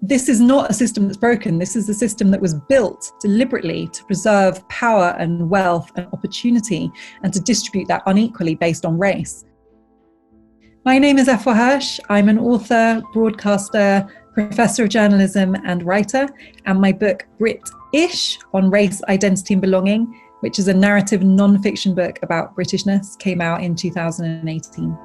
this is not a system that's broken. This is a system that was built deliberately to preserve power and wealth and opportunity and to distribute that unequally based on race. My name is Afua Hirsch. I'm an author, broadcaster, professor of journalism and writer, and my book Brit-ish on race, identity and belonging, which is a narrative non-fiction book about Britishness, came out in 2018.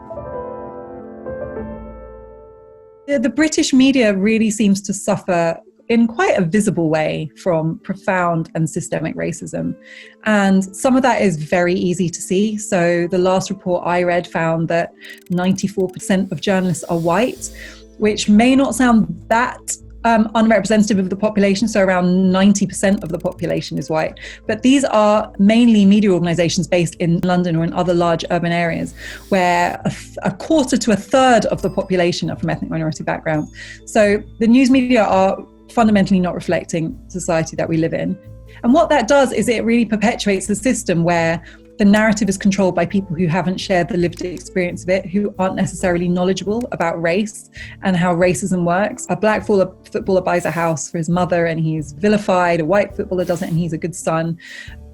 The British media really seems to suffer in quite a visible way from profound and systemic racism. And some of that is very easy to see. So the last report I read found that 94% of journalists are white, which may not sound that unrepresentative of the population, so around 90% of the population is white. But these are mainly media organisations based in London or in other large urban areas where a quarter to a third of the population are from ethnic minority backgrounds. So the news media are fundamentally not reflecting society that we live in. And what that does is it really perpetuates a system where the narrative is controlled by people who haven't shared the lived experience of it, who aren't necessarily knowledgeable about race and how racism works. A black footballer buys a house for his mother and he's vilified. A white footballer doesn't and he's a good son.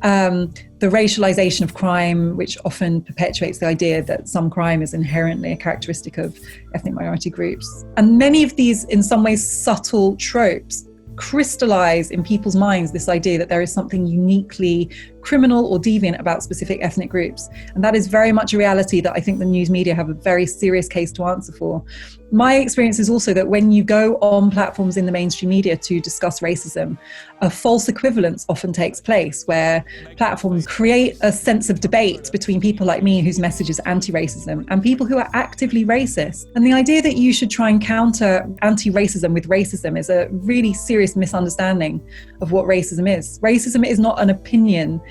The racialization of crime, which often perpetuates the idea that some crime is inherently a characteristic of ethnic minority groups. And many of these, in some ways, subtle tropes crystallize in people's minds this idea that there is something uniquely criminal or deviant about specific ethnic groups. And that is very much a reality that I think the news media have a very serious case to answer for. My experience is also that when you go on platforms in the mainstream media to discuss racism, a false equivalence often takes place where platforms create a sense of debate between people like me whose message is anti-racism and people who are actively racist. And the idea that you should try and counter anti-racism with racism is a really serious misunderstanding of what racism is. Racism is not an opinion.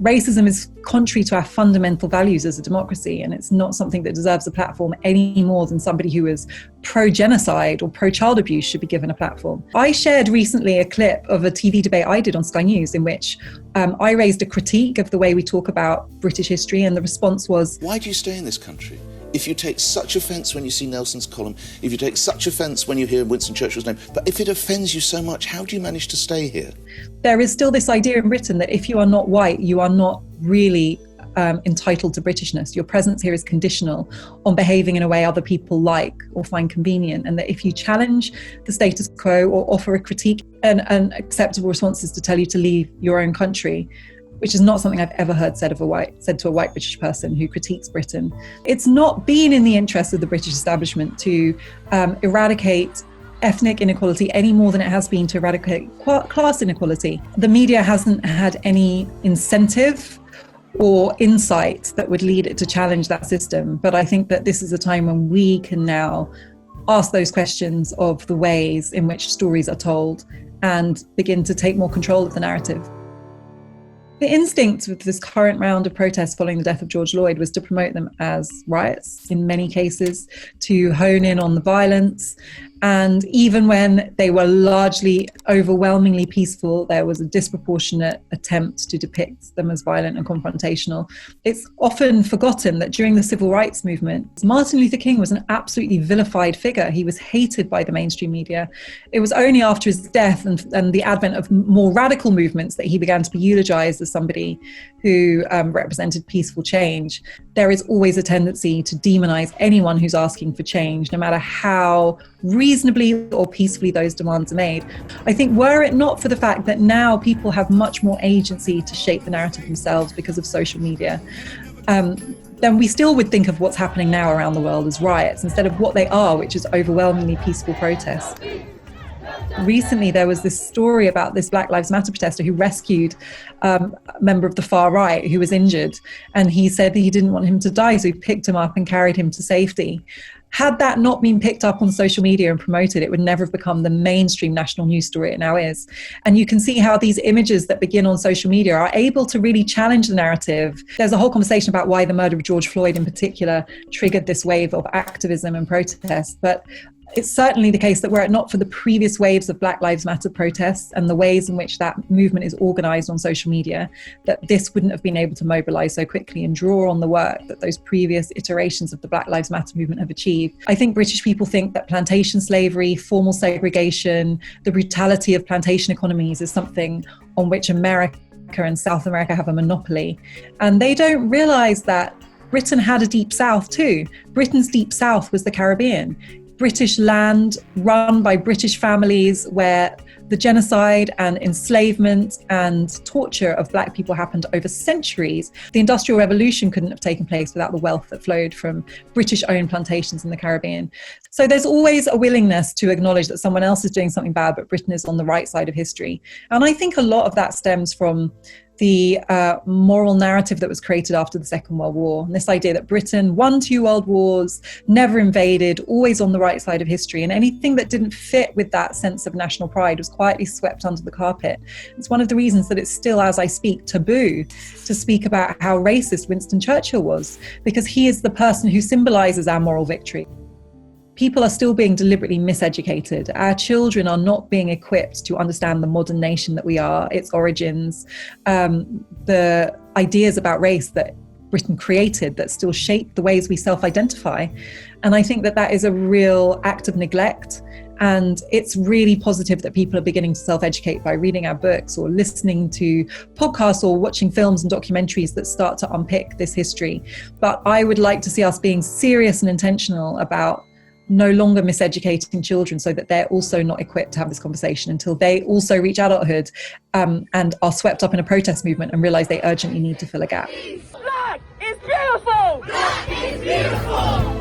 Racism is contrary to our fundamental values as a democracy, and it's not something that deserves a platform any more than somebody who is pro-genocide or pro-child abuse should be given a platform. I shared recently a clip of a TV debate I did on Sky News in which I raised a critique of the way we talk about British history, and the response was, "Why do you stay in this country? If you take such offence when you see Nelson's column, if you take such offence when you hear Winston Churchill's name, but if it offends you so much, how do you manage to stay here?" There is still this idea in Britain that if you are not white, you are not really entitled to Britishness. Your presence here is conditional on behaving in a way other people like or find convenient, and that if you challenge the status quo or offer a critique, an acceptable response is to tell you to leave your own country, which is not something I've ever heard said to a white British person who critiques Britain. It's not been in the interest of the British establishment to eradicate ethnic inequality any more than it has been to eradicate class inequality. The media hasn't had any incentive or insight that would lead it to challenge that system. But I think that this is a time when we can now ask those questions of the ways in which stories are told and begin to take more control of the narrative. The instinct with this current round of protests following the death of George Floyd was to promote them as riots, in many cases, to hone in on the violence. And even when they were largely overwhelmingly peaceful, there was a disproportionate attempt to depict them as violent and confrontational. It's often forgotten that during the civil rights movement, Martin Luther King was an absolutely vilified figure. He was hated by the mainstream media. It was only after his death and the advent of more radical movements that he began to be eulogized as somebody who represented peaceful change. There is always a tendency to demonize anyone who's asking for change, no matter how reasonably or peacefully those demands are made. I think were it not for the fact that now people have much more agency to shape the narrative themselves because of social media, then we still would think of what's happening now around the world as riots instead of what they are, which is overwhelmingly peaceful protests. Recently, there was this story about this Black Lives Matter protester who rescued a member of the far right who was injured. And he said that he didn't want him to die, so he picked him up and carried him to safety. Had that not been picked up on social media and promoted, it would never have become the mainstream national news story it now is. And you can see how these images that begin on social media are able to really challenge the narrative. There's a whole conversation about why the murder of George Floyd in particular triggered this wave of activism and protest. But It's certainly the case that were it not for the previous waves of Black Lives Matter protests and the ways in which that movement is organised on social media, that this wouldn't have been able to mobilise so quickly and draw on the work that those previous iterations of the Black Lives Matter movement have achieved. I think British people think that plantation slavery, formal segregation, the brutality of plantation economies is something on which America and South America have a monopoly. And they don't realise that Britain had a deep south too. Britain's deep south was the Caribbean. British land run by British families where the genocide and enslavement and torture of Black people happened over centuries. The Industrial Revolution couldn't have taken place without the wealth that flowed from British-owned plantations in the Caribbean. So there's always a willingness to acknowledge that someone else is doing something bad, but Britain is on the right side of history. And I think a lot of that stems from the moral narrative that was created after the Second World War. And this idea that Britain won 2 world wars, never invaded, always on the right side of history. And anything that didn't fit with that sense of national pride was quietly swept under the carpet. It's one of the reasons that it's still, as I speak, taboo to speak about how racist Winston Churchill was, because he is the person who symbolizes our moral victory. People are still being deliberately miseducated. Our children are not being equipped to understand the modern nation that we are, its origins, the ideas about race that Britain created that still shape the ways we self-identify. And I think that that is a real act of neglect. And it's really positive that people are beginning to self-educate by reading our books or listening to podcasts or watching films and documentaries that start to unpick this history. But I would like to see us being serious and intentional about no longer miseducating children so that they're also not equipped to have this conversation until they also reach adulthood and are swept up in a protest movement and realize they urgently need to fill a gap. Black is beautiful! Black is beautiful!